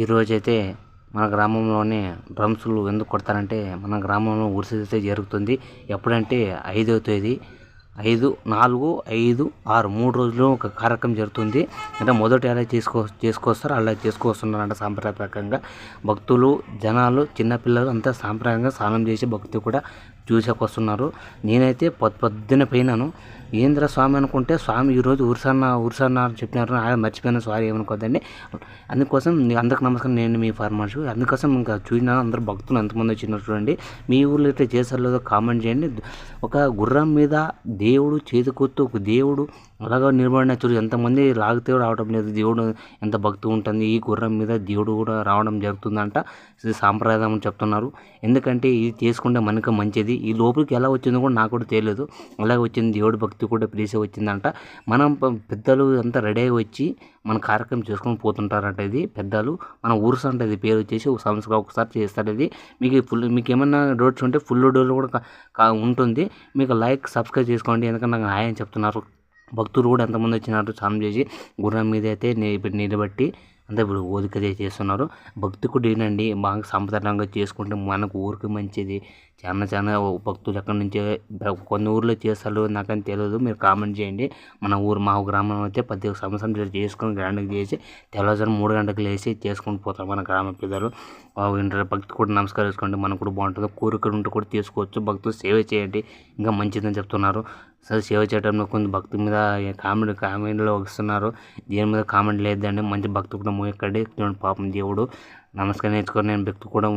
ఈరోజైతే మన గ్రామంలోనే డ్రమ్స్లు ఎందుకు కొడతారంటే, మన గ్రామంలో ఉరుసైతే జరుగుతుంది. ఎప్పుడంటే 5వ తేదీ 5, 4, 5, 6 3 రోజులు ఒక కార్యక్రమం జరుగుతుంది. అంటే మొదట ఎలా చేసుకొస్తారో అలా చేసుకొస్తున్నారంట సాంప్రదాయకంగా. భక్తులు, జనాలు, చిన్నపిల్లలు అంతా సాంప్రదాయంగా స్నానం చేసి భక్తి కూడా చూసేకొస్తున్నారు. నేనైతే పొద్దున్న పోయినాను. ఏంద్ర స్వామి అనుకుంటే, స్వామి ఈరోజు ఉరుసన్న అని చెప్పినారు. మర్చిపోయిన, సారీ ఏమనుకోద్దండి. అందుకోసం అందరికి నమస్కారం, నేను మీ ఫార్మర్స్. అందుకోసం ఇంకా చూసినా అందరు భక్తులు ఎంతమంది వచ్చినారు చూడండి. మీ ఊళ్ళో ఇట్లా చేశారు లేదో కామెంట్ చేయండి. ఒక గుర్రం మీద దేవుడు చేతికొత్తు, ఒక దేవుడు అలాగా నిలబడిన చూడు, ఎంతమంది లాగితే రావడం లేదు. దేవుడు ఎంత భక్తి ఉంటుంది. ఈ గుర్రం మీద దేవుడు కూడా రావడం జరుగుతుందంట. ఇది సాంప్రదాయం చెప్తున్నారు. ఎందుకంటే ఇది చేసుకుంటే మనకు మంచిది. ఈ లోపలికి ఎలా వచ్చిందో కూడా నాకు కూడా తెలియదు. అలాగే వచ్చింది, దేవుడి భక్తి కూడా ప్రీసే వచ్చిందంట. మనం పెద్దలు అంతా రెడీ అయ్యి వచ్చి మన కార్యక్రమం చేసుకొని పోతుంటారంట. ఇది పెద్దలు మన ఊరుస అంటే ఇది పేరు వచ్చేసి ఒక సంవత్సరం ఒకసారి చేస్తారు. ఇది మీకు ఏమన్నా డౌట్స్ ఉంటే ఫుల్ డోర్ కూడా ఉంటుంది. మీకు లైక్ సబ్స్క్రైబ్ చేసుకోండి. ఎందుకంటే నాకు హాయ్ చెప్తున్నారు. భక్తులు కూడా ఎంతమంది వచ్చినారు స్నానం చేసి. గుర్రం మీద అయితే ఇప్పుడు నిలబెట్టి అంతా ఇప్పుడు ఓదిక చేస్తున్నారు. భక్తి కూడా ఏంటండి, బాగా సాంప్రదాయంగా చేసుకుంటే మనకు ఊరికి మంచిది. చాలా భక్తులు ఎక్కడి నుంచే కొన్ని ఊర్లో చేస్తారు, నాకని తెలియదు. మీరు కామెంట్ చేయండి. మా గ్రామం అయితే 11 సంవత్సరం చేసుకొని గ్రాండ్గా చేసి తెల్లవారుజాము 3 గంటలకు లేచి చేసుకొని పోతారు మన గ్రామ పెద్దలు. భక్తి కూడా నమస్కరించుకోండి. మనకు కూడా బాగుంటుంది. కోరికలు ఉంటే కూడా తీసుకోవచ్చు. భక్తులు సేవ చేయండి, ఇంకా మంచిదని చెప్తున్నారు. సరే, సేవ చేయడంలో కొంచెం భక్తి మీద కామెంట్లో వస్తున్నారు. దేని మీద కామెంట్ లేదండి. మంచి భక్తి కూడా ఎక్కండి. పాపం దేవుడు నమస్కరించుకొని నేను భక్తి కూడా